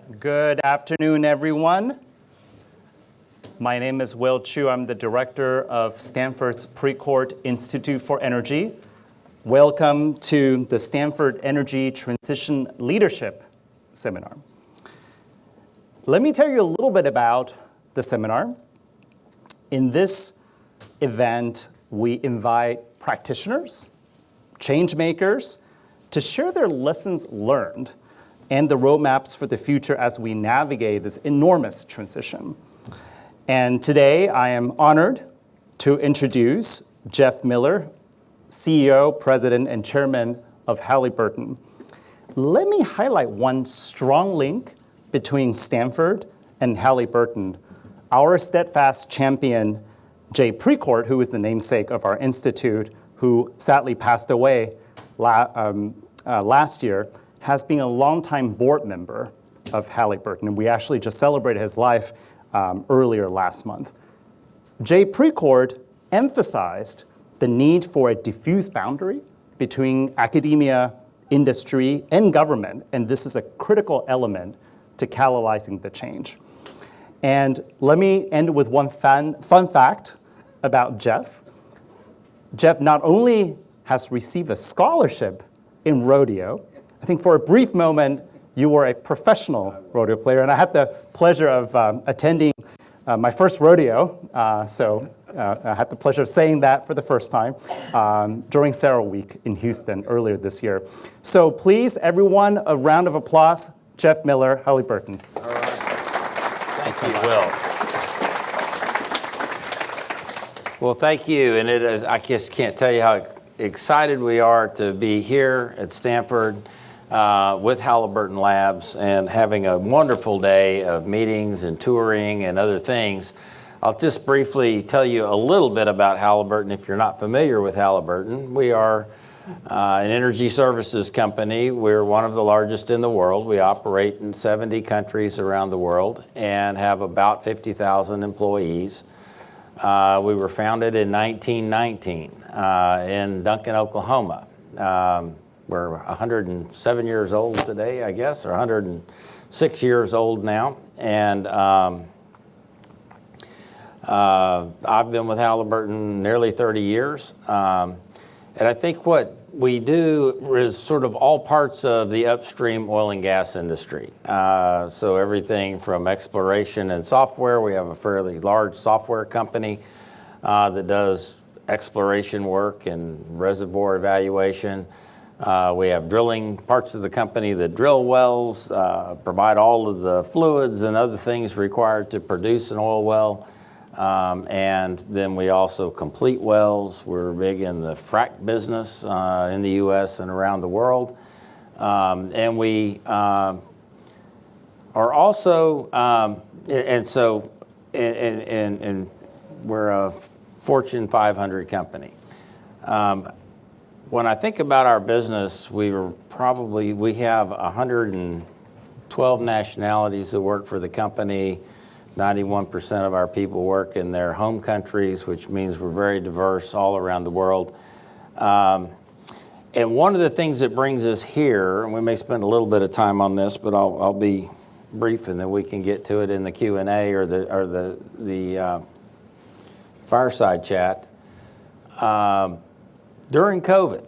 Good afternoon, everyone. My name is Will Chueh. I'm the director of Stanford's Precourt Institute for Energy. Welcome to the Stanford Energy Transition Leadership Seminar. Let me tell you a little bit about the seminar. In this event, we invite practitioners, change makers, to share their lessons learned and the roadmaps for the future as we navigate this enormous transition. And today, I am honored to introduce Jeff Miller, CEO, President, and Chairman of Halliburton. Let me highlight one strong link between Stanford and Halliburton. Our steadfast champion, Jay Precourt, who is the namesake of our institute, who sadly passed away last year, has been a longtime board member of Halliburton, and we actually just celebrated his life earlier last month. Jay Precourt emphasized the need for a diffuse boundary between academia, industry, and government, and this is a critical element to catalyzing the change. And let me end with one fun fact about Jeff. Jeff not only has received a scholarship in rodeo, I think for a brief moment, you were a professional rodeo player, and I had the pleasure of attending my first rodeo, so I had the pleasure of saying that for the first time during Sarah Week in Houston earlier this year. So please, everyone, a round of applause. Jeff Miller, Halliburton. All right. Thank you, Will. Well, thank you, and it is, I just can't tell you how excited we are to be here at Stanford with Halliburton Labs and having a wonderful day of meetings and touring and other things. I'll just briefly tell you a little bit about Halliburton if you're not familiar with Halliburton. We are an energy services company. We're one of the largest in the world. We operate in 70 countries around the world and have about 50,000 employees. We were founded in 1919 in Duncan, Oklahoma. We're 107 years old today, I guess, or 106 years old now. And I've been with Halliburton nearly 30 years. And I think what we do is sort of all parts of the upstream oil and gas industry. So everything from exploration and software. We have a fairly large software company that does exploration work and reservoir evaluation. We have drilling parts of the company that drill wells, provide all of the fluids and other things required to produce an oil well. And then we also complete wells. We're big in the frac business in the U.S. and around the world. And we are also, and we're a Fortune 500 company. When I think about our business, we have 112 nationalities that work for the company. 91% of our people work in their home countries, which means we're very diverse all around the world. And one of the things that brings us here, and we may spend a little bit of time on this, but I'll be brief, and then we can get to it in the Q&A or the fireside chat. During COVID,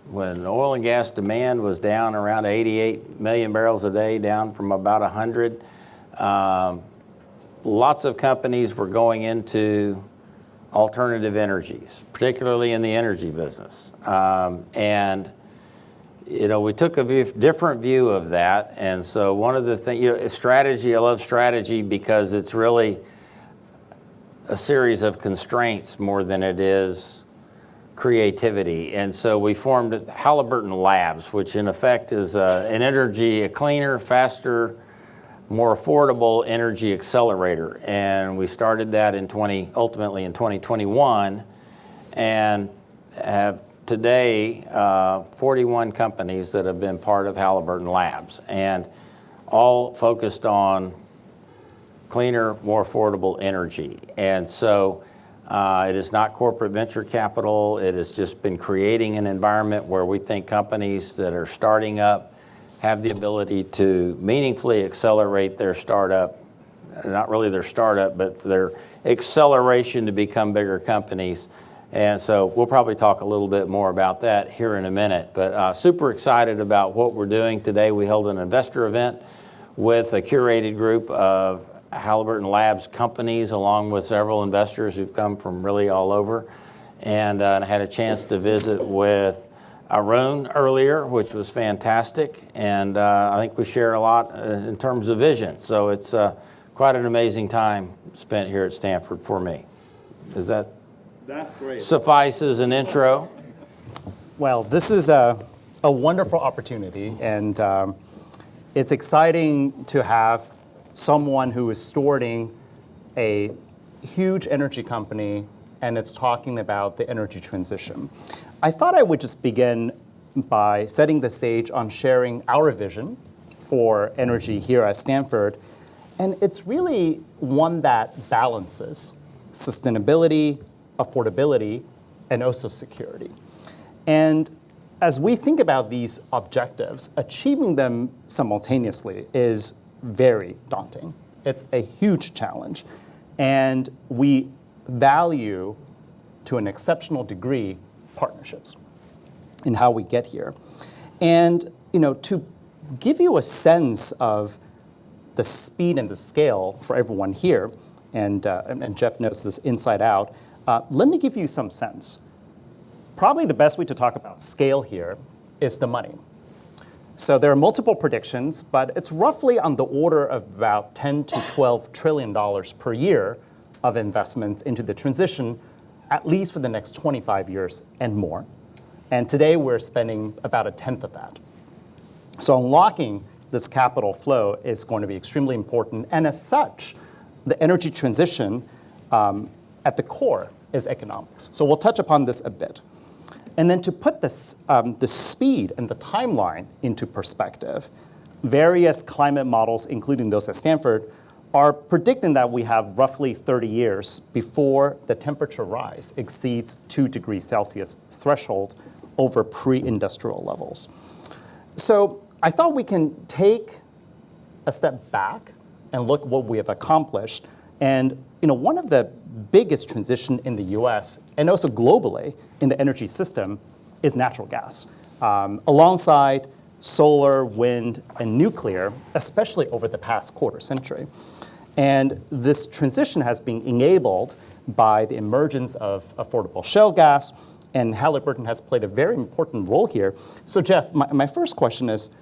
when oil and gas demand was down around 88 million barrels a day, down from about 100, lots of companies were going into alternative energies, particularly in the energy business. And we took a different view of that. And so one of the things, strategy, I love strategy because it's really a series of constraints more than it is creativity. And so we formed Halliburton Labs, which in effect is a cleaner, faster, more affordable energy accelerator. And we started that ultimately in 2021, and have today 41 companies that have been part of Halliburton Labs, and all focused on cleaner, more affordable energy. And so it is not corporate venture capital. It has just been creating an environment where we think companies that are starting up have the ability to meaningfully accelerate their startup, not really their startup, but their acceleration to become bigger companies. And so we'll probably talk a little bit more about that here in a minute. But super excited about what we're doing today. We held an investor event with a curated group of Halliburton Labs companies, along with several investors who've come from really all over. And I had a chance to visit with Arun earlier, which was fantastic. And I think we share a lot in terms of vision. So it's quite an amazing time spent here at Stanford for me. That's great. Suffice as an intro? Well, this is a wonderful opportunity, and it's exciting to have someone who is stewarding a huge energy company, and it's talking about the energy transition. I thought I would just begin by setting the stage on sharing our vision for energy here at Stanford, and it's really one that balances sustainability, affordability, and also security. And as we think about these objectives, achieving them simultaneously is very daunting. It's a huge challenge. And we value, to an exceptional degree, partnerships in how we get here. And to give you a sense of the speed and the scale for everyone here, and Jeff knows this inside out, let me give you some sense. Probably the best way to talk about scale here is the money. So there are multiple predictions, but it's roughly on the order of about $10 to $12 trillion per year of investments into the transition, at least for the next 25 years and more. And today we're spending about a tenth of that. So unlocking this capital flow is going to be extremely important. And as such, the energy transition at the core is economics. So we'll touch upon this a bit. And then to put this, the speed and the timeline into perspective, various climate models, including those at Stanford, are predicting that we have roughly 30 years before the temperature rise exceeds 2 degrees Celsius threshold over pre-industrial levels. So I thought we can take a step back and look what we have accomplished. And one of the biggest transition in the US and also globally in the energy system is natural gas, alongside solar, wind, and nuclear, especially over the past quarter century. And this transition has been enabled by the emergence of affordable shale gas, and Halliburton has played a very important role here. So Jeff, my first question is,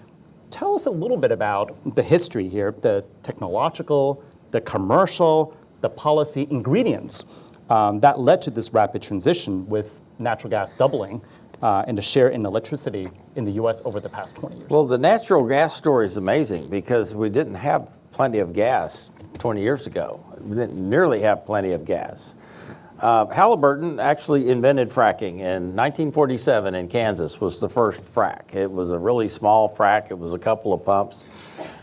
tell us a little bit about the history here, the technological, the commercial, the policy ingredients that led to this rapid transition with natural gas doubling and the share in electricity in the US over the past 20 years. Well, the natural gas story is amazing because we didn't have plenty of gas 20 years ago. We didn't nearly have plenty of gas. Halliburton actually invented fracking in 1947 in Kansas was the first frack. It was a really small frack. It was a couple of pumps.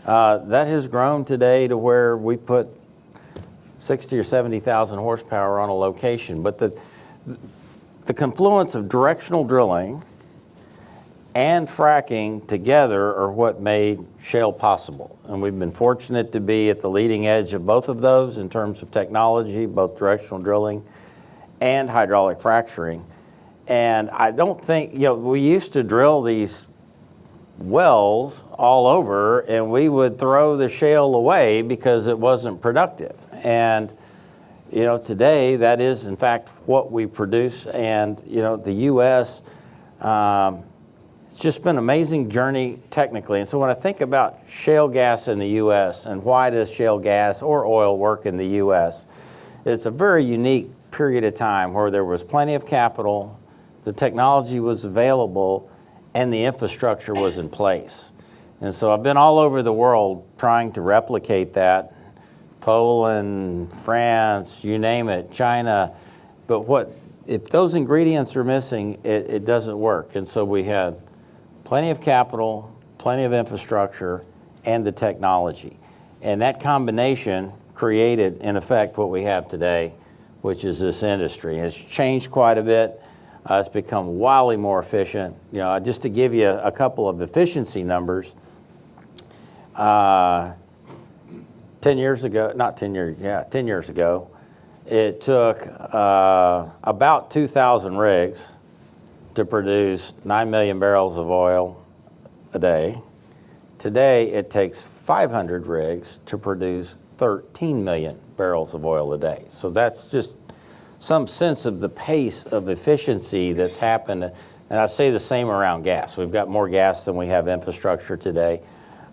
That has grown today to where we put 60 or 70,000 horsepower on a location. But the confluence of directional drilling and fracking together are what made shale possible. And we've been fortunate to be at the leading edge of both of those in terms of technology, both directional drilling and hydraulic fracturing. And I don't think, we used to drill these wells all over and we would throw the shale away because it wasn't productive. And today that is in fact what we produce. And the US, it's just been an amazing journey technically. And so when I think about shale gas in the US and why does shale gas or oil work in the US, it's a very unique period of time where there was plenty of capital, the technology was available, and the infrastructure was in place. And so I've been all over the world trying to replicate that. Poland, France, you name it, China. But if those ingredients are missing, it doesn't work. And so we had plenty of capital, plenty of infrastructure, and the technology. And that combination created, in effect, what we have today, which is this industry. And it's changed quite a bit. It's become wildly more efficient. Just to give you a couple of efficiency numbers, 10 years ago, not 10 years, yeah, 10 years ago, it took about 2,000 rigs to produce 9 million barrels of oil a day. Today, it takes 500 rigs to produce 13 million barrels of oil a day. So that's just some sense of the pace of efficiency that's happened. And I say the same around gas. We've got more gas than we have infrastructure today,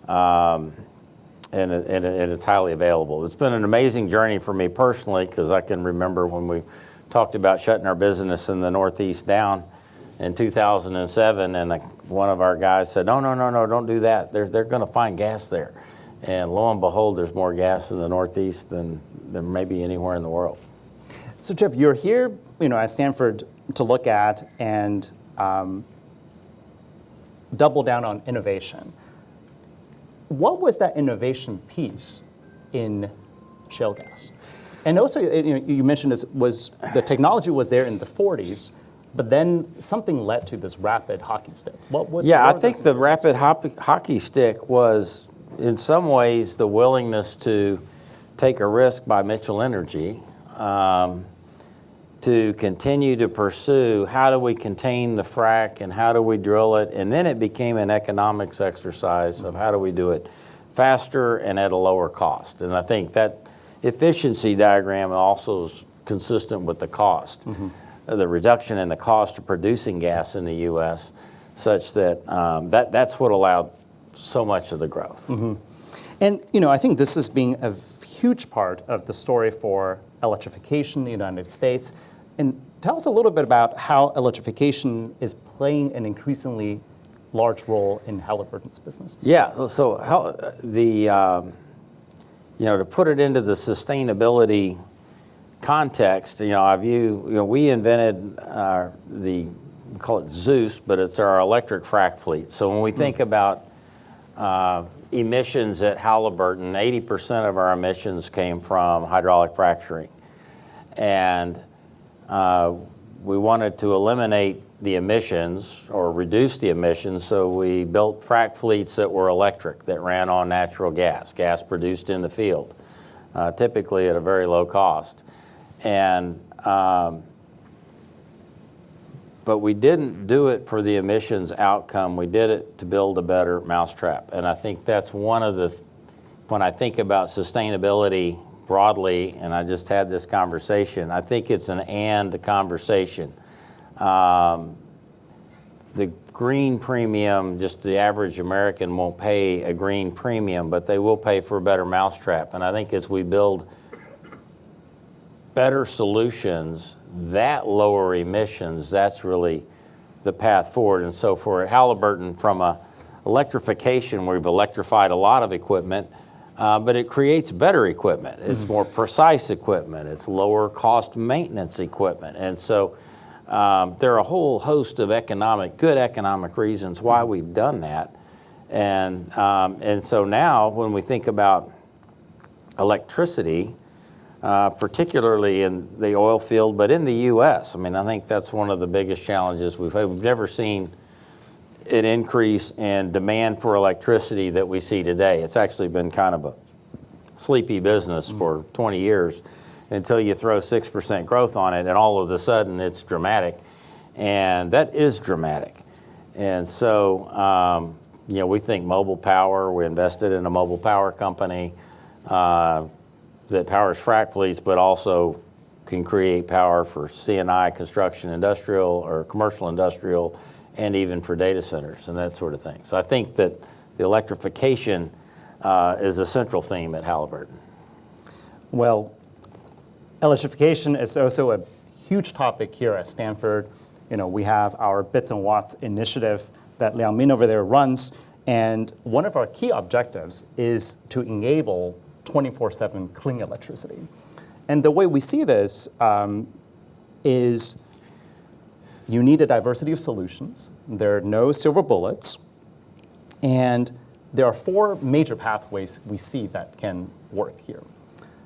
and it's highly available. It's been an amazing journey for me personally, because I can remember when we talked about shutting our business in the Northeast down in 2007, and one of our guys said, no, don't do that. They're going to find gas there. And lo and behold, there's more gas in the Northeast than maybe anywhere in the world. So Jeff, you're here, at Stanford to look at and double down on innovation. What was that innovation piece in shale gas? And also, you mentioned the technology was there in the 40s, but then something led to this rapid hockey stick. I think the rapid hockey stick was, in some ways, the willingness to take a risk by Mitchell Energy to continue to pursue how do we contain the frac and how do we drill it, and then it became an economics exercise of how do we do it faster and at a lower cost. And I think that efficiency diagram also is consistent with the cost, the reduction in the cost of producing gas in the U.S., such that that's what allowed so much of the growth. And I think this is being a huge part of the story for electrification in the United States. And tell us a little bit about how electrification is playing an increasingly large role in Halliburton's business. Yeah, so to put it into the sustainability context, we invented we call it Zeus, but it's our electric frac fleet. So when we think about emissions at Halliburton, 80% of our emissions came from hydraulic fracturing. And we wanted to eliminate the emissions or reduce the emissions, so we built frac fleets that were electric, that ran on natural gas produced in the field, typically at a very low cost. And but we didn't do it for the emissions outcome. We did it to build a better mousetrap. And I think that's one of the, when I think about sustainability broadly, and I just had this conversation, I think it's an and conversation. The green premium, just the average American won't pay a green premium, but they will pay for a better mousetrap. And I think as we build better solutions that lower emissions, that's really the path forward. And so for Halliburton, from electrification, we've electrified a lot of equipment, but it creates better equipment. It's more precise equipment. It's lower cost maintenance equipment. And so there are a whole host of good economic reasons why we've done that. And so now when we think about electricity, particularly in the oil field, but in the U.S., I think that's one of the biggest challenges we've had. We've never seen an increase in demand for electricity that we see today. It's actually been kind of a sleepy business for 20 years until you throw 6% growth on it, and all of a sudden it's dramatic. And that is dramatic. And so, we think mobile power. We invested in a mobile power company that powers frac fleets, but also can create power for C&I, construction, industrial, or commercial industrial, and even for data centers and that sort of thing. So I think that the electrification is a central theme at Halliburton. Well, electrification is also a huge topic here at Stanford. We have our Bits and Watts initiative that Liang Min over there runs, and one of our key objectives is to enable 24/7 clean electricity. And the way we see this is you need a diversity of solutions. There are no silver bullets. And there are 4 major pathways we see that can work here.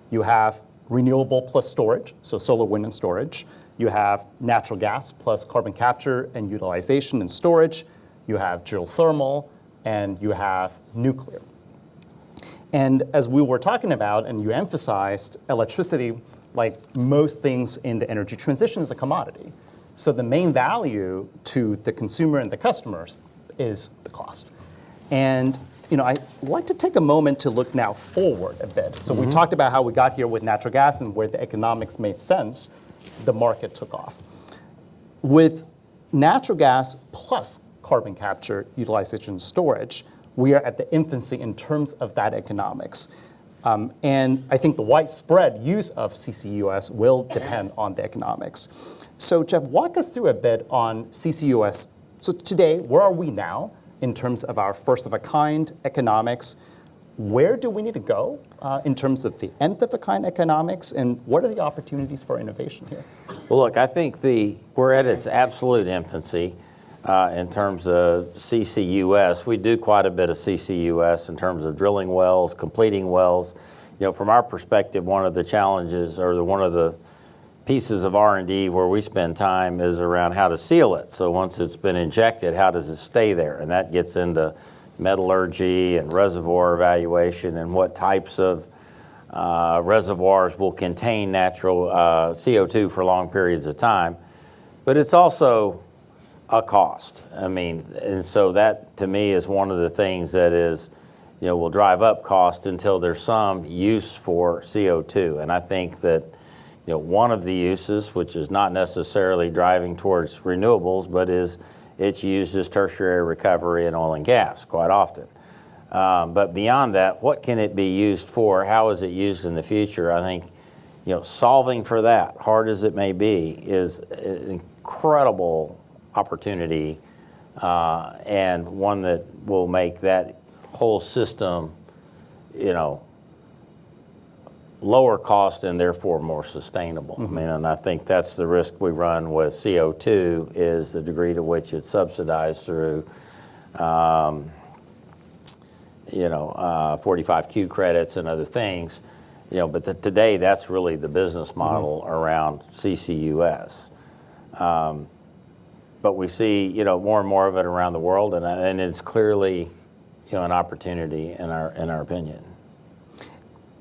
You have renewable plus storage, so solar, wind, and storage. You have natural gas plus carbon capture and utilization and storage. You have geothermal, and you have nuclear. And as we were talking about, and you emphasized, electricity, like most things in the energy transition, is a commodity. So the main value to the consumer and the customers is the cost. And I'd like to take a moment to look now forward a bit. So we talked about how we got here with natural gas and where the economics made sense, the market took off. With natural gas plus carbon capture, utilization, storage, we are at the infancy in terms of that economics. And I think the widespread use of CCUS will depend on the economics. So Jeff, walk us through a bit on CCUS. So today, where are we now in terms of our first-of-a-kind economics? Where do we need to go in terms of the nth-of-a-kind economics? And what are the opportunities for innovation here? Well, look, I think we're at its absolute infancy in terms of CCUS. We do quite a bit of CCUS in terms of drilling wells, completing wells. From our perspective, one of the challenges or one of the pieces of R&D where we spend time is around how to seal it. So once it's been injected, how does it stay there? And that gets into metallurgy and reservoir evaluation and what types of reservoirs will contain natural CO2 for long periods of time. But it's also a cost. And so that to me is one of the things that is, will drive up cost until there's some use for CO2. And I think that one of the uses, which is not necessarily driving towards renewables, but it's used as tertiary recovery in oil and gas quite often. But beyond that, what can it be used for? How is it used in the future? I think, solving for that, hard as it may be, is an incredible opportunity and one that will make that whole system, lower cost and therefore more sustainable. And I think that's the risk we run with CO2 is the degree to which it's subsidized through 45Q credits and other things. But today that's really the business model around CCUS. But we see more and more of it around the world, and it's clearly an opportunity in our opinion.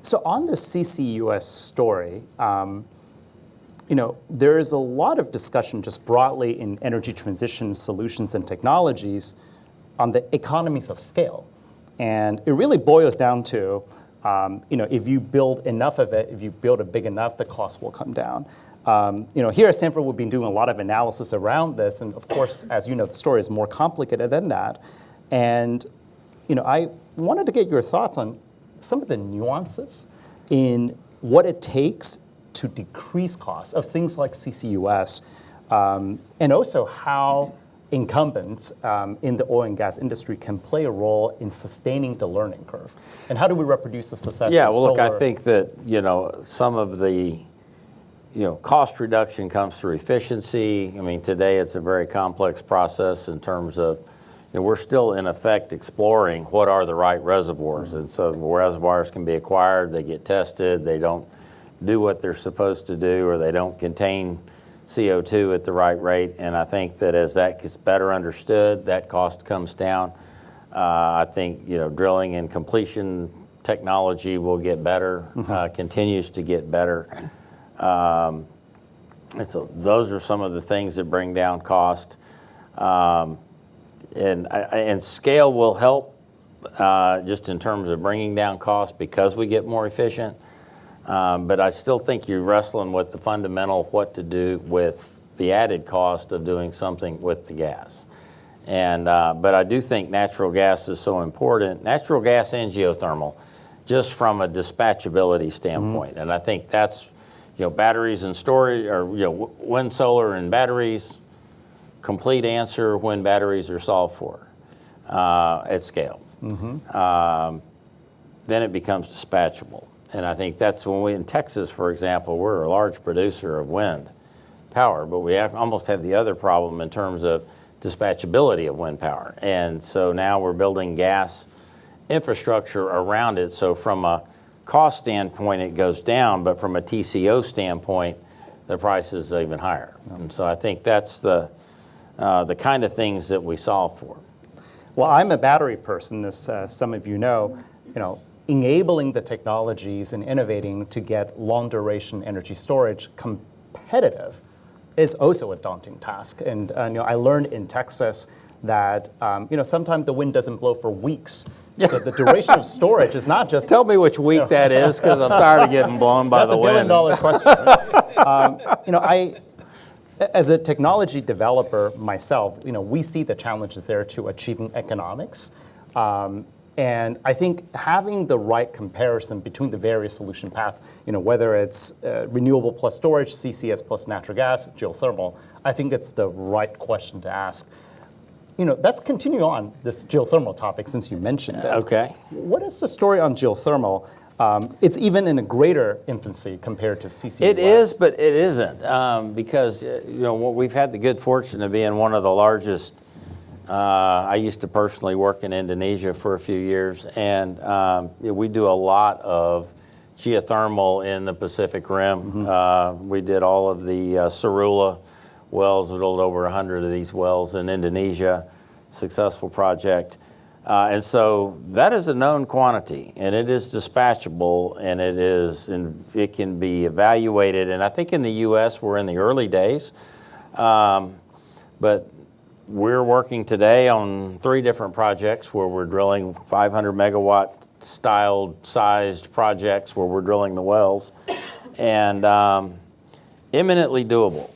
So on the CCUS story, there is a lot of discussion just broadly in energy transition solutions and technologies on the economies of scale. And it really boils down to, if you build enough of it, if you build it big enough, the cost will come down. Here at Stanford, we've been doing a lot of analysis around this. And of course, as you know, the story is more complicated than that. And, I wanted to get your thoughts on some of the nuances in what it takes to decrease costs of things like CCUS, and also how incumbents in the oil and gas industry can play a role in sustaining the learning curve. And how do we reproduce the success Yeah, of well, look, solar? I think that, some of the, cost reduction comes through efficiency. Today it's a very complex process in terms of, we're still in effect exploring what are the right reservoirs. And so reservoirs can be acquired, they get tested, they don't do what they're supposed to do, or they don't contain CO2 at the right rate. And I think that as that gets better understood, that cost comes down. I think, drilling and completion technology will get better, continues to get better. And so those are some of the things that bring down cost. And scale will help just in terms of bringing down costs because we get more efficient. But I still think you're wrestling with the fundamental what to do with the added cost of doing something with the gas. And but I do think natural gas is so important. Natural gas and geothermal, just from a dispatchability standpoint. And I think that's, batteries and storage, or wind, solar, and batteries. Complete answer when batteries are solved for at scale. Then it becomes dispatchable. And I think that's when in Texas, for example, we're a large producer of wind power, but we almost have the other problem in terms of dispatchability of wind power. And so now we're building gas infrastructure around it. So from a cost standpoint, it goes down, but from a TCO standpoint, the price is even higher. And so I think that's the kind of things that we solve for. Well, I'm a battery person, as some of you know. enabling the technologies and innovating to get long-duration energy storage competitive is also a daunting task. And I learned in Texas that sometimes the wind doesn't blow for weeks. So the duration of storage is not just... Tell me which week that is, because I'm tired of getting blown by the wind. That's $1 billion question. Right? As a technology developer myself, we see the challenges there to achieving economics. And I think having the right comparison between the various solution paths, whether it's renewable plus storage, CCS plus natural gas, geothermal, I think it's the right question to ask. Let's continue on this geothermal topic since you mentioned it. Okay. What is the story on geothermal? It's even in a greater infancy compared to CCUS. It is, but it isn't, because we've had the good fortune of being one of the largest. I used to personally work in Indonesia for a few years, and we do a lot of geothermal in the Pacific Rim. We did all of the Sarula wells. We drilled over 100 of these wells in Indonesia. Successful project. And so that is a known quantity, and it is dispatchable, and it can be evaluated. And I think in the U.S. we're in the early days, but we're working today on 3 different projects where we're drilling 500 megawatt sized projects where we're drilling the wells, and eminently doable.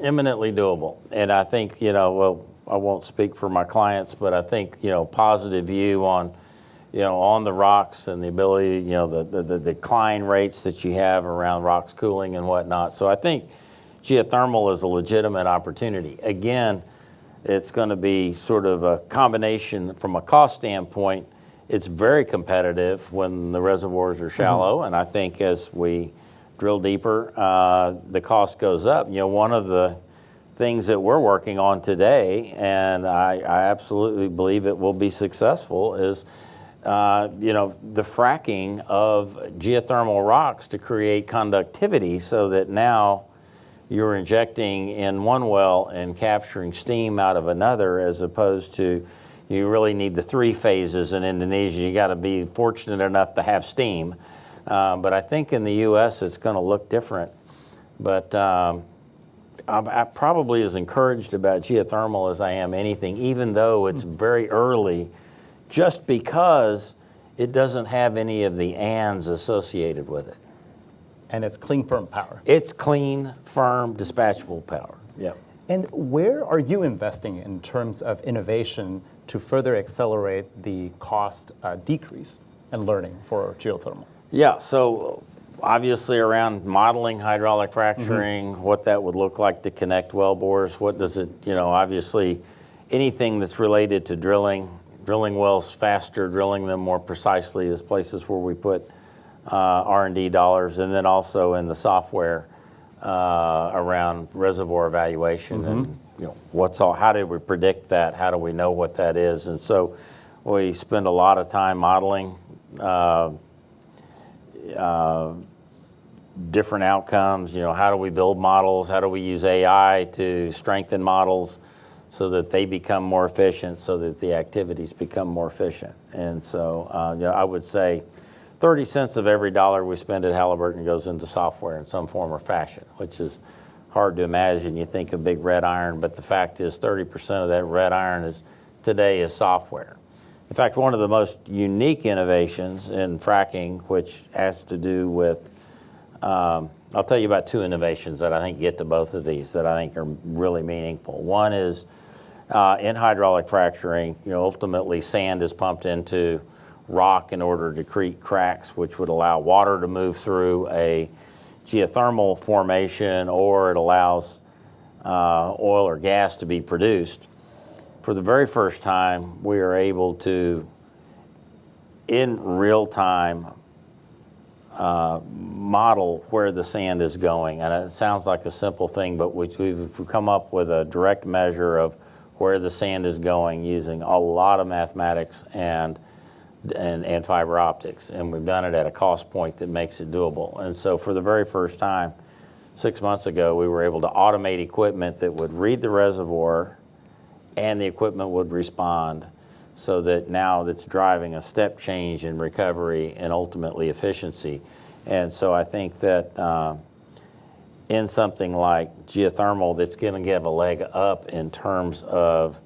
And I think, I won't speak for my clients, but I think, positive view on, on the rocks and the ability, the decline rates that you have around rocks cooling and whatnot. So I think geothermal is a legitimate opportunity. Again, it's going to be sort of a combination from a cost standpoint. It's very competitive when the reservoirs are shallow, and I think as we drill deeper, the cost goes up. One of the things that we're working on today, and I absolutely believe it will be successful, is the fracking of geothermal rocks to create conductivity so that now you're injecting in one well and capturing steam out of another, as opposed to you really need the 3 phases in Indonesia. You got to be fortunate enough to have steam. But I think in the U.S. it's going to look different. But I'm probably as encouraged about geothermal as I am anything, even though it's very early, just because it doesn't have any of the ands associated with it. And it's clean, firm power. It's clean, firm, dispatchable power. Yeah. And where are you investing in terms of innovation to further accelerate the cost decrease and learning for geothermal? Yeah, so obviously around modeling hydraulic fracturing, what that would look like to connect well bores, what does it, obviously anything that's related to drilling wells faster, drilling them more precisely is places where we put R&D dollars, and then also in the software around reservoir evaluation and how do we predict that? How do we know what that is? And so we spend a lot of time modeling different outcomes. How do we build models? How do we use AI to strengthen models so that they become more efficient, so that the activities become more efficient? And so I would say 30 cents of every dollar we spend at Halliburton goes into software in some form or fashion, which is hard to imagine. You think of big red iron, but the fact is 30% of that red iron today is software. In fact, one of the most unique innovations in fracking, which has to do with, I'll tell you about 2 innovations that I think get to both of these that I think are really meaningful. One is in hydraulic fracturing, ultimately sand is pumped into rock in order to create cracks, which would allow water to move through a geothermal formation, or it allows oil or gas to be produced. For the very first time, we are able to, in real time, model where the sand is going. And it sounds like a simple thing, but we've come up with a direct measure of where the sand is going using a lot of mathematics and fiber optics, and we've done it at a cost point that makes it doable. And so for the very first time, 6 months ago, we were able to automate equipment that would read the reservoir, and the equipment would respond so that now that's driving a step change in recovery and ultimately efficiency. And so I think that in something like geothermal, that's going to give a leg up in terms of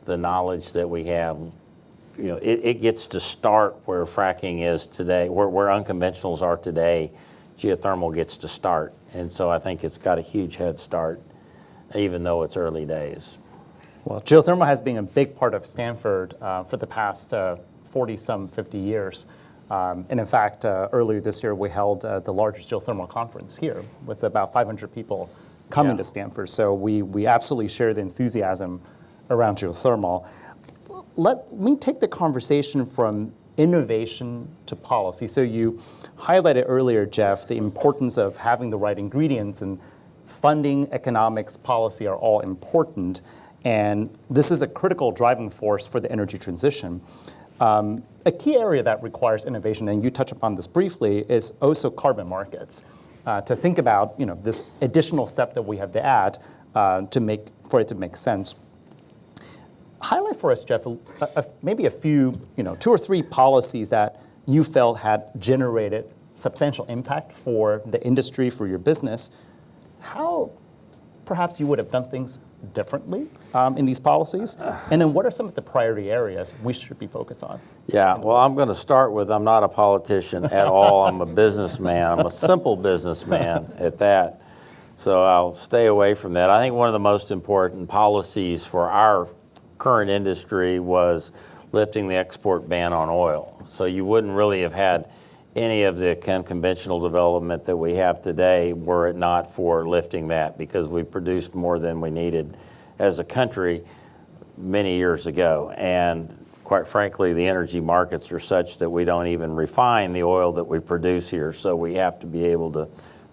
the knowledge that we have. It gets to start where fracking is today, where unconventionals are today. Geothermal gets to start. And so I think it's got a huge head start, even though it's early days. Well, geothermal has been a big part of Stanford for the past 40-some, 50 years. And in fact, earlier this year, we held the largest geothermal conference here with about 500 people coming to Stanford. So we absolutely share the enthusiasm around geothermal. Let me take the conversation from innovation to policy. So you highlighted earlier, Jeff, the importance of having the right ingredients, and funding, economics, policy are all important. And this is a critical driving force for the energy transition. A key area that requires innovation, and you touch upon this briefly, is also carbon markets. To think about this additional step that we have to add for it to make sense. Highlight for us, Jeff, maybe a few, 2 or 3 policies that you felt had generated substantial impact for the industry, for your business. How perhaps you would have done things differently in these policies? And then what are some of the priority areas we should be focused on? Yeah, well, I'm going to start with, I'm not a politician at all. I'm a businessman. I'm a simple businessman at that. So I'll stay away from that. I think one of the most important policies for our current industry was lifting the export ban on oil. So you wouldn't really have had any of the conventional development that we have today were it not for lifting that, because we produced more than we needed as a country many years ago. And quite frankly, the energy markets are such that we don't even refine the oil that we produce here. So we have to be able to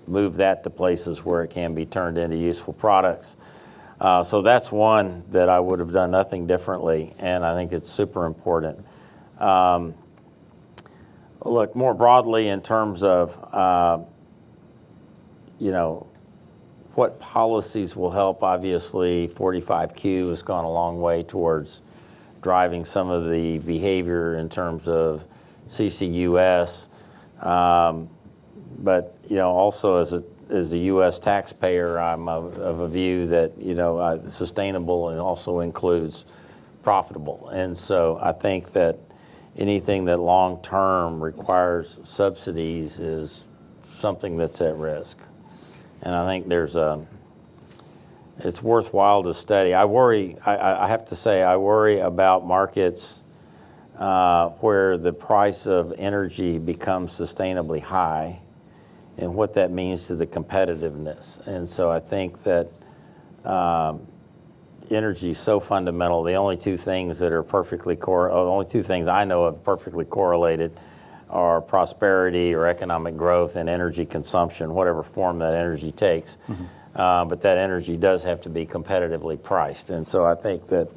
move that to places where it can be turned into useful products. So that's one that I would have done nothing differently, and I think it's super important. Look, more broadly in terms of, what policies will help, obviously 45Q has gone a long way towards driving some of the behavior in terms of CCUS. But, also as a U.S. taxpayer, I'm of a view that, sustainable and also includes profitable. And so I think that anything that long-term requires subsidies is something that's at risk. And I think it's worthwhile to study. I have to say, I worry about markets where the price of energy becomes sustainably high, and what that means to the competitiveness. And so I think that energy is so fundamental. The only 2 things that are the only 2 things I know of perfectly correlated are prosperity or economic growth and energy consumption, whatever form that energy takes. Mm-hmm. But that energy does have to be competitively priced. And so I think that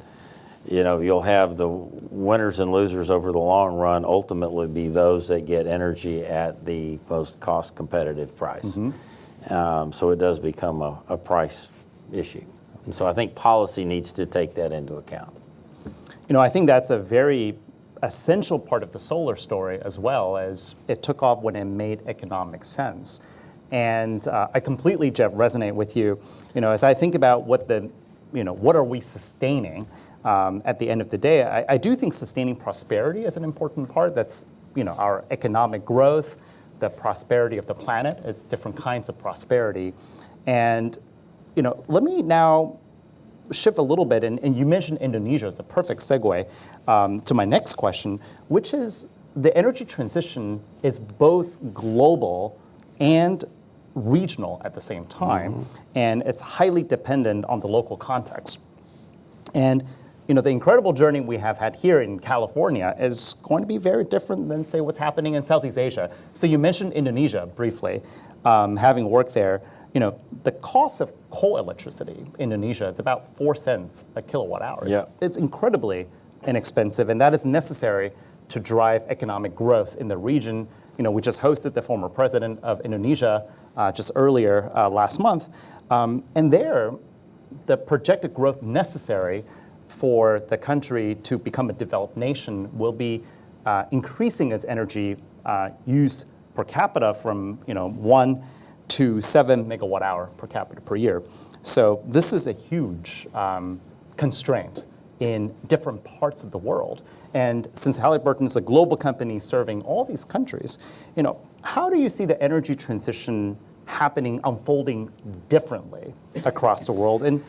you'll have the winners and losers over the long run ultimately be those that get energy at the most cost competitive price. Mm-hmm. So it does become a price issue. And so I think policy needs to take that into account. I think that's a very essential part of the solar story, as well as it took off when it made economic sense. And I completely, Jeff, resonate with you. As I think about what are we sustaining at the end of the day, I do think sustaining prosperity is an important part. That's, our economic growth, the prosperity of the planet. It's different kinds of prosperity. And, let me now shift a little bit, and you mentioned Indonesia as a perfect segue to my next question, which is the energy transition is both global and regional at the same time, mm-hmm. and it's highly dependent on the local context. And the incredible journey we have had here in California is going to be very different than, say, what's happening in Southeast Asia. So you mentioned Indonesia briefly, having worked there. The cost of coal electricity in Indonesia is about 4 cents a kilowatt hour. Yeah. It's incredibly inexpensive, and that is necessary to drive economic growth in the region. We just hosted the former president of Indonesia just earlier last month, and there, the projected growth necessary for the country to become a developed nation will be increasing its energy use per capita from 1 to 7 megawatt hour per capita per year. So this is a huge constraint in different parts of the world. And since Halliburton is a global company serving all these countries, how do you see the energy transition happening, unfolding differently across the world? And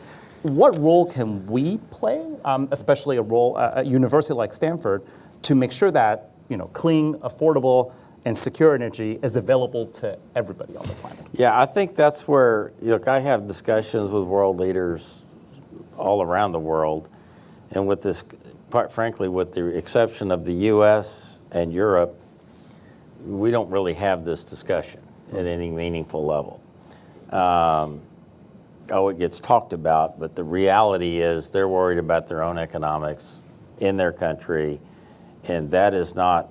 what role can we play, especially a university like Stanford, to make sure that clean, affordable, and secure energy is available to everybody on the planet? Yeah, I think that's where, I have discussions with world leaders all around the world, and with this, quite frankly, with the exception of the U.S. and Europe, we don't really have this discussion at any meaningful level. It gets talked about, but the reality is they're worried about their own economics in their country, and that is not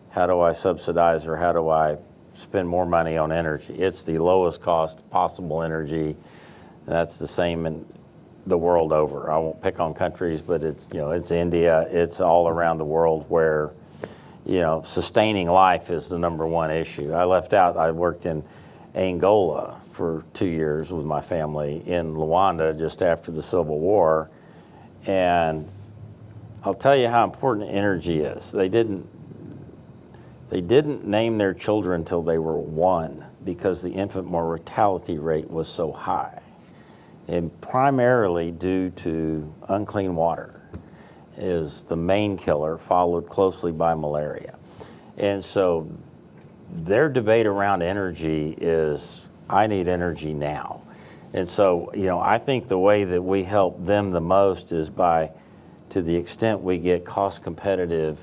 how do I subsidize or how do I spend more money on energy. It's the lowest cost possible energy. That's the same in the world over. I won't pick on countries, but it's India, it's all around the world where sustaining life is the number one issue. I worked in Angola for 2 years with my family in Luanda just after the Civil War, and I'll tell you how important energy is. They didn't name their children until they were 1 because the infant mortality rate was so high, and primarily due to unclean water is the main killer, followed closely by malaria. And so their debate around energy is, I need energy now. And so, I think the way that we help them the most is by, to the extent we get cost competitive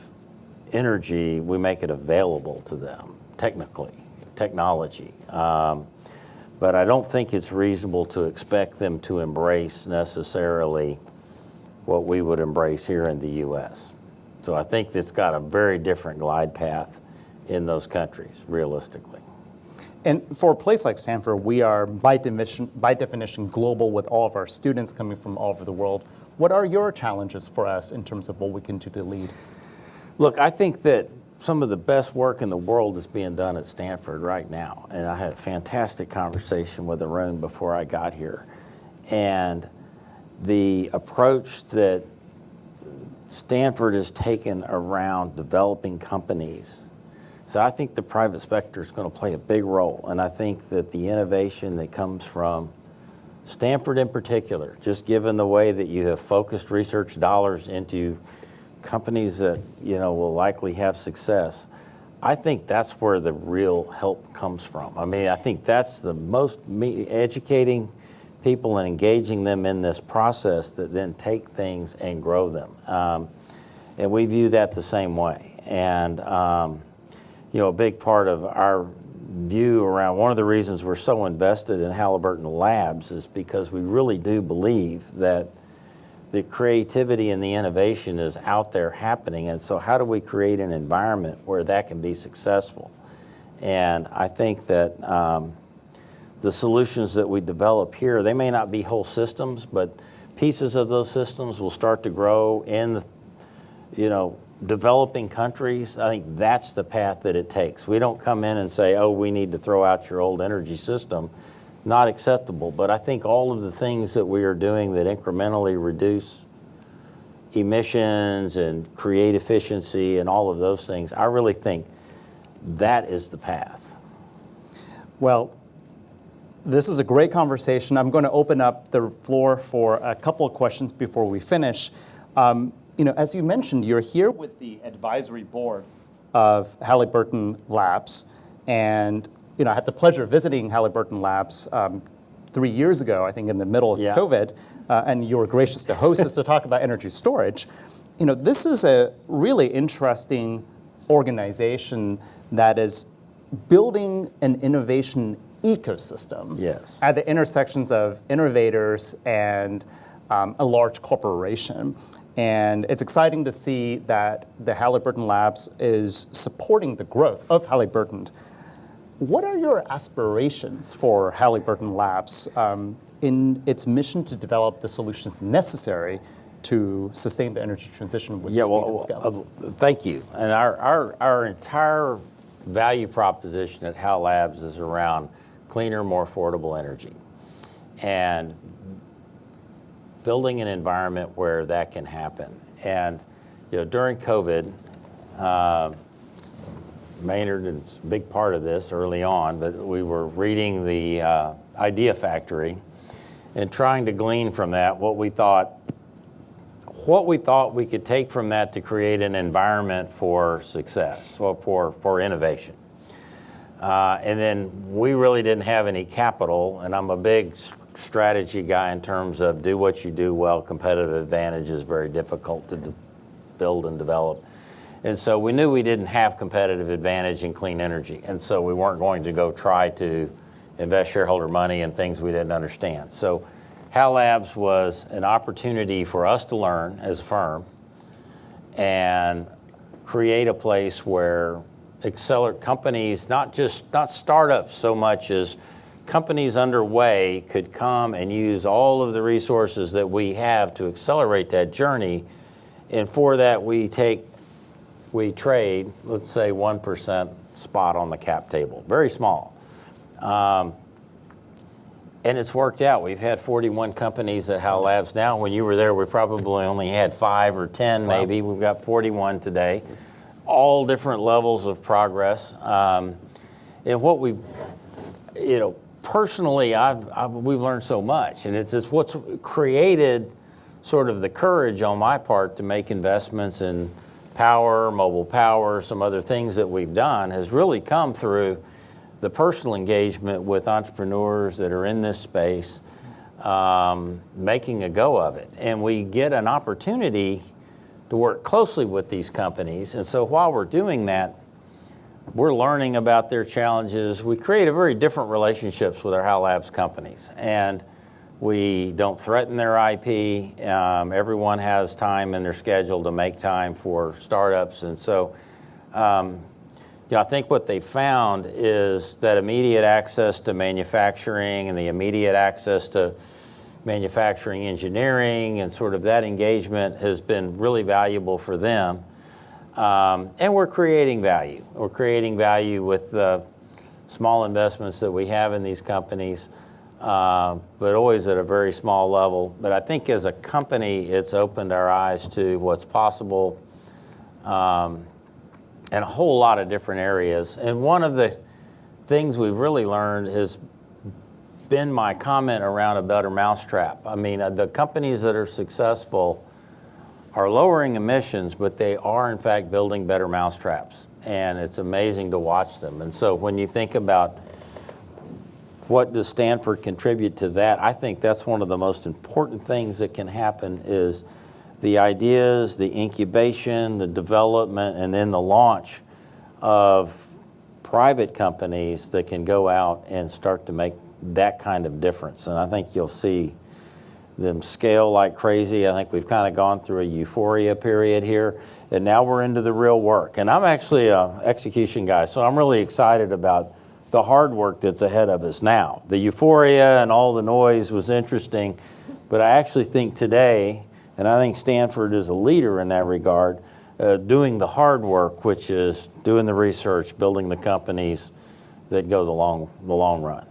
energy, we make it available to them, technology. But I don't think it's reasonable to expect them to embrace necessarily what we would embrace here in the U.S. So I think it's got a very different glide path in those countries, realistically. And for a place like Stanford, we are by definition global with all of our students coming from all over the world. What are your challenges for us in terms of what we can do to lead? Look, I think that some of the best work in the world is being done at Stanford right now. And I had a fantastic conversation with Arun before I got here. And the approach that Stanford has taken around developing companies. So I think the private sector is going to play a big role. And I think that the innovation that comes from Stanford in particular, just given the way that you have focused research dollars into companies that will likely have success, I think that's where the real help comes from. I mean, I think that's the most educating people and engaging them in this process that then take things and grow them. And we view that the same way. And, a big part of our view around one of the reasons we're so invested in Halliburton Labs is because we really do believe that the creativity and the innovation is out there happening. And so how do we create an environment where that can be successful? And I think that the solutions that we develop here, they may not be whole systems, but pieces of those systems will start to grow in the, developing countries. I think that's the path that it takes. We don't come in and say, we need to throw out your old energy system. Not acceptable. But I think all of the things that we are doing that incrementally reduce emissions and create efficiency and all of those things, I really think that is the path. Well, this is a great conversation. I'm going to open up the floor for a couple of questions before we finish. As you mentioned, you're here with the advisory board of Halliburton Labs, and I had the pleasure of visiting Halliburton Labs 3 years ago, I think in the middle of COVID, and you were gracious to host us to talk about energy storage. This is a really interesting organization that is building an innovation ecosystem at the intersections of innovators and a large corporation. And it's exciting to see that the Halliburton Labs is supporting the growth of Halliburton. What are your aspirations for Halliburton Labs in its mission to develop the solutions necessary to sustain the energy transition with speed and scale. Thank you. And our entire value proposition at Hal Labs is around cleaner, more affordable energy, and building an environment where that can happen. And during COVID, Maynard is a big part of this early on, but we were reading the Idea Factory and trying to glean from that what we thought we could take from that to create an environment for success, for innovation. And then we really didn't have any capital, and I'm a big strategy guy in terms of do what you do well. Competitive advantage is very difficult to build and develop. And so we knew we didn't have competitive advantage in clean energy, and so we weren't going to go try to invest shareholder money in things we didn't understand. So Hal Labs was an opportunity for us to learn as a firm and create a place where companies, not startups so much as companies underway, could come and use all of the resources that we have to accelerate that journey. And for that, we trade, let's say, 1% spot on the cap table, very small. And it's worked out. We've had 41 companies at Hal Labs now. When you were there, we probably only had 5 or 10 maybe. Wow. We've got 41 today, all different levels of progress. And what we've, personally, we've learned so much. And it's what's created sort of the courage on my part to make investments in power, mobile power, some other things that we've done has really come through the personal engagement with entrepreneurs that are in this space, making a go of it. And we get an opportunity to work closely with these companies. And so while we're doing that, we're learning about their challenges. We create a very different relationships with our Hal Labs companies. And we don't threaten their IP. Everyone has time in their schedule to make time for startups. And so I think what they found is that immediate access to manufacturing and the immediate access to manufacturing engineering and sort of that engagement has been really valuable for them. And we're creating value. We're creating value with the small investments that we have in these companies, but always at a very small level. But I think as a company, it's opened our eyes to what's possible in a whole lot of different areas. And one of the things we've really learned has been my comment around a better mousetrap. I mean, the companies that are successful are lowering emissions, but they are in fact building better mousetraps. And it's amazing to watch them. And so when you think about what does Stanford contribute to that, I think that's one of the most important things that can happen is the ideas, the incubation, the development, and then the launch of private companies that can go out and start to make that kind of difference. And I think you'll see them scale like crazy. I think we've kind of gone through a euphoria period here, and now we're into the real work. And I'm actually an execution guy, so I'm really excited about the hard work that's ahead of us now. The euphoria and all the noise was interesting, but I actually think today, and I think Stanford is a leader in that regard, doing the hard work, which is doing the research, building the companies that go the long run.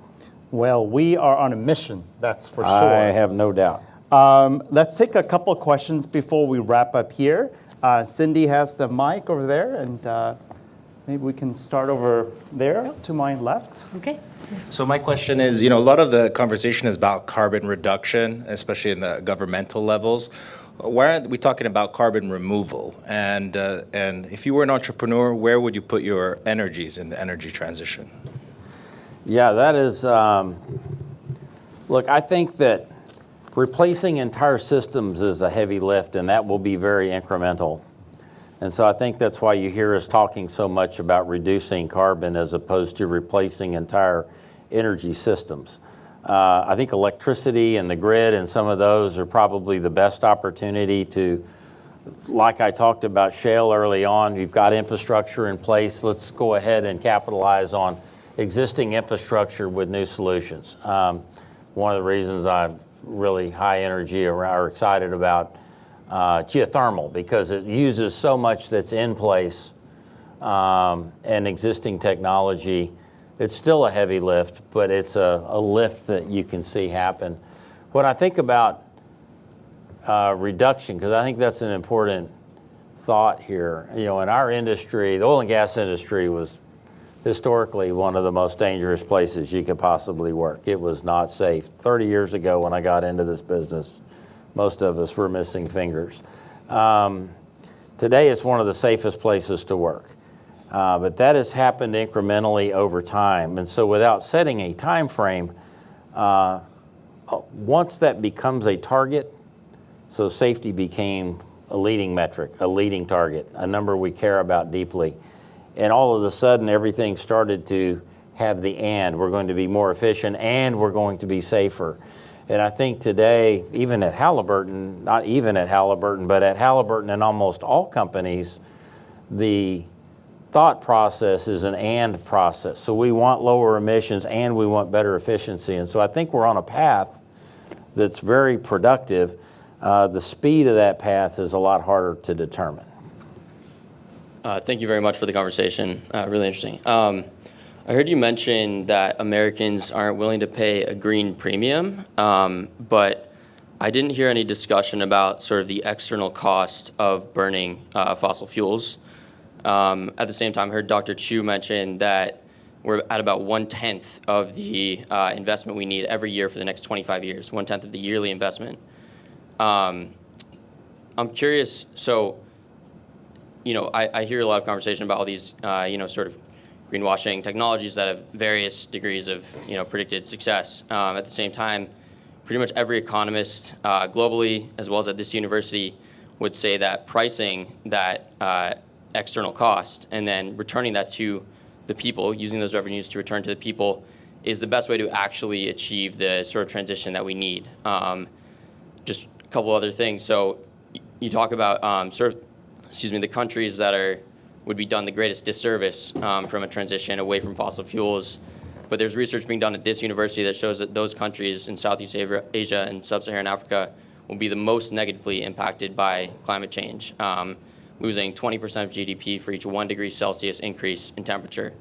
Well, we are on a mission, that's for sure. I have no doubt. Let's take a couple of questions before we wrap up here. Cindy has the mic over there, and maybe we can start over there to my left. Okay. So my question is, a lot of the conversation is about carbon reduction, especially in the governmental levels. Why aren't we talking about carbon removal? And if you were an entrepreneur, where would you put your energies in the energy transition? Yeah, that is, look, I think that replacing entire systems is a heavy lift, and that will be very incremental. And so I think that's why you hear us talking so much about reducing carbon as opposed to replacing entire energy systems. I think electricity and the grid and some of those are probably the best opportunity to, like I talked about shale early on, you've got infrastructure in place. Let's go ahead and capitalize on existing infrastructure with new solutions. One of the reasons I'm really high energy or excited about geothermal, because it uses so much that's in place and existing technology. It's still a heavy lift, but it's a lift that you can see happen. When I think about reduction, because I think that's an important thought here. In our industry, the oil and gas industry was historically one of the most dangerous places you could possibly work. It was not safe. 30 years ago when I got into this business, most of us were missing fingers. Today it's one of the safest places to work. But that has happened incrementally over time. And so without setting a time frame, once that becomes a target, so safety became a leading metric, a leading target, a number we care about deeply. And all of a sudden, everything started to have the and. We're going to be more efficient and we're going to be safer. And I think today, even at Halliburton, not even at Halliburton, but at Halliburton and almost all companies, the thought process is an and process. So we want lower emissions and we want better efficiency. And so I think we're on a path that's very productive. The speed of that path is a lot harder to determine. Thank you very much for the conversation. Really interesting. I heard you mention that Americans aren't willing to pay a green premium, but I didn't hear any discussion about sort of the external cost of burning fossil fuels. At the same time, I heard Dr. Chueh mention that we're at about 1/10 of the investment we need every year for the next 25 years, 1/10 of the yearly investment. I'm curious, so, I hear a lot of conversation about all these, sort of greenwashing technologies that have various degrees of, predicted success. At the same time, pretty much every economist globally, as well as at this university, would say that pricing that external cost and then returning that to the people, using those revenues to return to the people, is the best way to actually achieve the sort of transition that we need. Just a couple other things. So you talk about the countries that would be done the greatest disservice from a transition away from fossil fuels. But there's research being done at this university that shows that those countries in Southeast Asia and Sub-Saharan Africa will be the most negatively impacted by climate change, losing 20% of GDP for each 1 degree Celsius increase in temperature.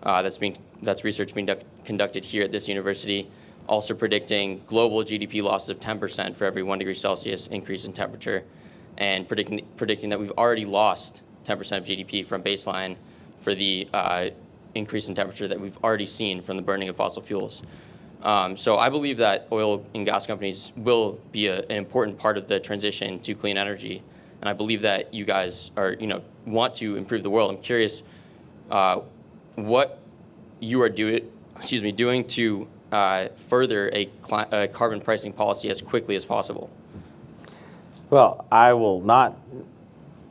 That's research being conducted here at this university, also predicting global GDP losses of 10% for every 1 degree Celsius increase in temperature, and predicting that we've already lost 10% of GDP from baseline for the increase in temperature that we've already seen from the burning of fossil fuels. So I believe that oil and gas companies will be an important part of the transition to clean energy. And I believe that you guys want to improve the world. I'm curious what you are doing to further a carbon pricing policy as quickly as possible. Well, I will not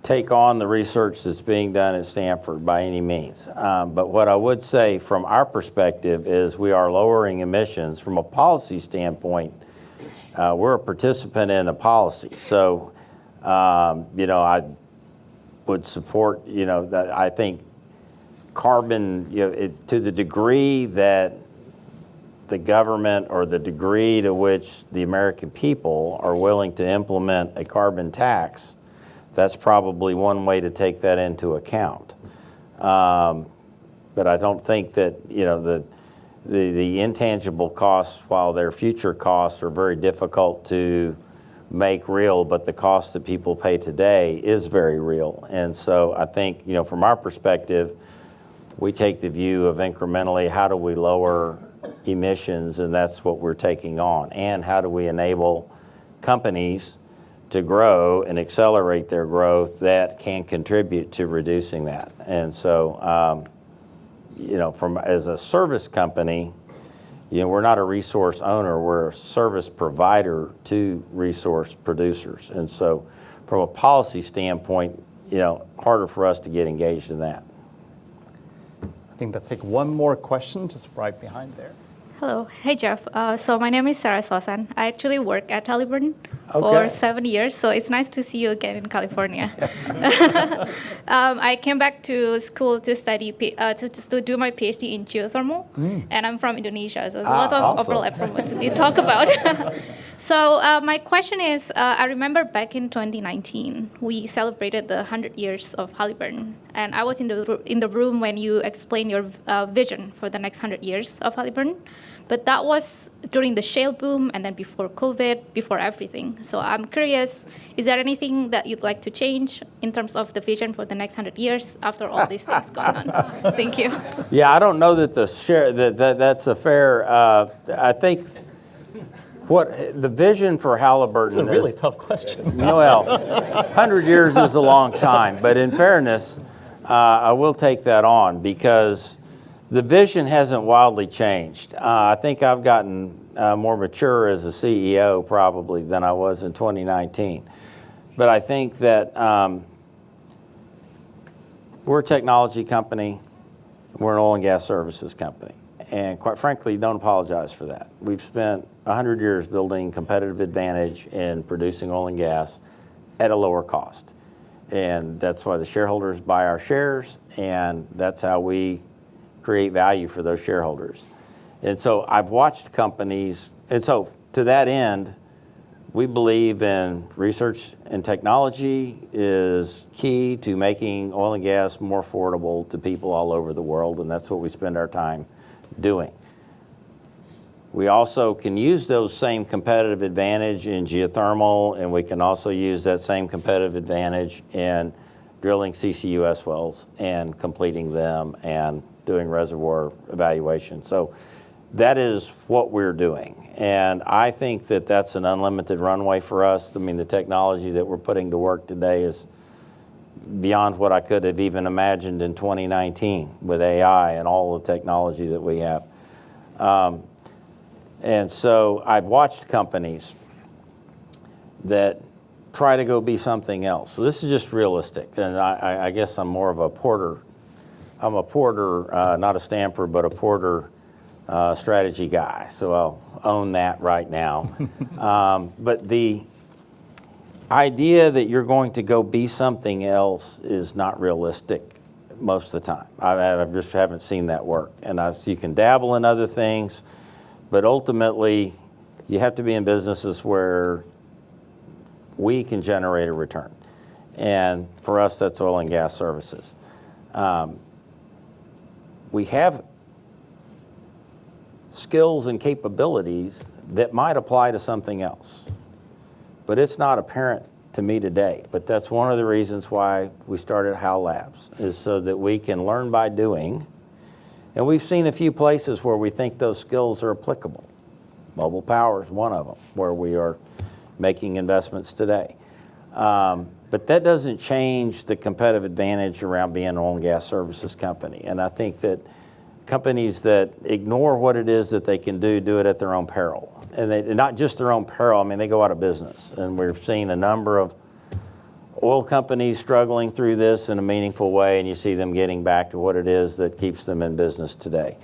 take on the research that's being done at Stanford by any means. But what I would say from our perspective is we are lowering emissions. From a policy standpoint, we're a participant in the policy. So, I would support, that I think carbon, it's to the degree that the government or the degree to which the American people are willing to implement a carbon tax, that's probably one way to take that into account. But I don't think that, the intangible costs, while their future costs are very difficult to make real, but the cost that people pay today is very real. And so I think, from our perspective, we take the view of incrementally, how do we lower emissions, and that's what we're taking on. And how do we enable companies to grow and accelerate their growth that can contribute to reducing that. And so, as a service company, we're not a resource owner, we're a service provider to resource producers. And so from a policy standpoint, harder for us to get engaged in that. I think let's take one more question just right behind there. Hello. Hey, Jeff. So my name is Sarah Sosan. I actually work at Halliburton. Okay. for 7 years, so it's nice to see you again in California. I came back to school to study, to do my PhD in geothermal, and I'm from Indonesia, so there's a lot of awesome. overlap from what you talk about. So my question is, I remember back in 2019, we celebrated the 100 years of Halliburton, and I was in the room when you explained your vision for the next 100 years of Halliburton. But that was during the shale boom and then before COVID, before everything. So I'm curious, is there anything that you'd like to change in terms of the vision for the next 100 years after all these things going on? Thank you. Yeah, I don't know that that's a fair. I think what the vision for Halliburton It's a really is. tough question. Well, 100 years is a long time, but in fairness, I will take that on because the vision hasn't wildly changed. I think I've gotten more mature as a CEO probably than I was in 2019. But I think that we're a technology company. We're an oil and gas services company. And quite frankly, don't apologize for that. We've spent 100 years building competitive advantage in producing oil and gas at a lower cost. And that's why the shareholders buy our shares, and that's how we create value for those shareholders. And so I've watched companies, and so to that end, we believe in research and technology is key to making oil and gas more affordable to people all over the world, and that's what we spend our time doing. We also can use those same competitive advantage in geothermal, and we can also use that same competitive advantage in drilling CCUS wells and completing them and doing reservoir evaluation. So that is what we're doing. And I think that that's an unlimited runway for us. I mean, the technology that we're putting to work today is beyond what I could have even imagined in 2019 with AI and all the technology that we have. And so I've watched companies that try to go be something else. So this is just realistic. And I guess I'm more of a Porter. I'm a Porter, not a Stanford, but a Porter strategy guy. So I'll own that right now. But the idea that you're going to go be something else is not realistic most of the time. I just haven't seen that work. And you can dabble in other things, but ultimately you have to be in businesses where we can generate a return. And for us, that's oil and gas services. We have skills and capabilities that might apply to something else, but it's not apparent to me today. But that's one of the reasons why we started HAL Labs, is so that we can learn by doing. And we've seen a few places where we think those skills are applicable. Mobile power is one of them, where we are making investments today. But that doesn't change the competitive advantage around being an oil and gas services company. And I think that companies that ignore what it is that they can do it at their own peril. And not just their own peril, I mean, they go out of business. And we've seen a number of oil companies struggling through this in a meaningful way, and you see them getting back to what it is that keeps them in business today.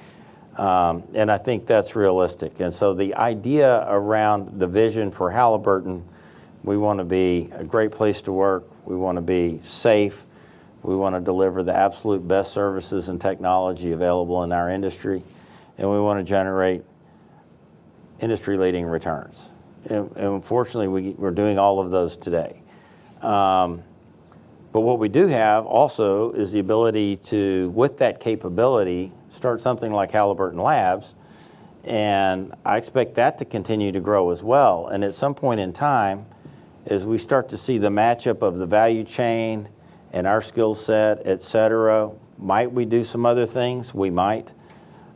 And I think that's realistic. And so the idea around the vision for Halliburton, we want to be a great place to work. We want to be safe. We want to deliver the absolute best services and technology available in our industry. And we want to generate industry-leading returns. And unfortunately, we're doing all of those today. But what we do have also is the ability to, with that capability, start something like Halliburton Labs. And I expect that to continue to grow as well. And at some point in time, as we start to see the matchup of the value chain and our skill set, et cetera, might we do some other things? We might.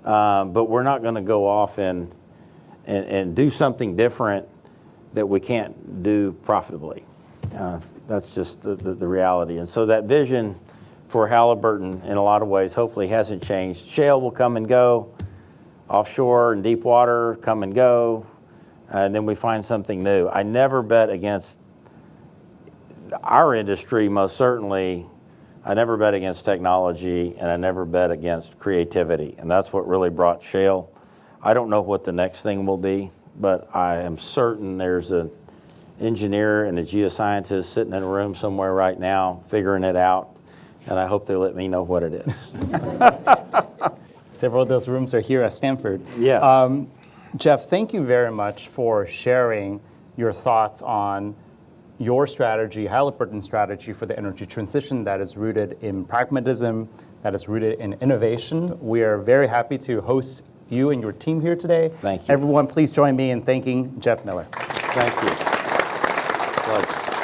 But we're not going to go off and do something different that we can't do profitably. That's just the reality. And so that vision for Halliburton, in a lot of ways, hopefully hasn't changed. Shale will come and go. Offshore and deep water come and go. And then we find something new. I never bet against our industry, most certainly. I never bet against technology, and I never bet against creativity. And that's what really brought shale. I don't know what the next thing will be, but I am certain there's an engineer and a geoscientist sitting in a room somewhere right now figuring it out, and I hope they let me know what it is. Several of those rooms are here at Stanford. Yes. Jeff, thank you very much for sharing your thoughts on your strategy, Halliburton strategy for the energy transition that is rooted in pragmatism, that is rooted in innovation. We are very happy to host you and your team here today. Thank you. Everyone, please join me in thanking Jeff Miller. Thank you. Pleasure.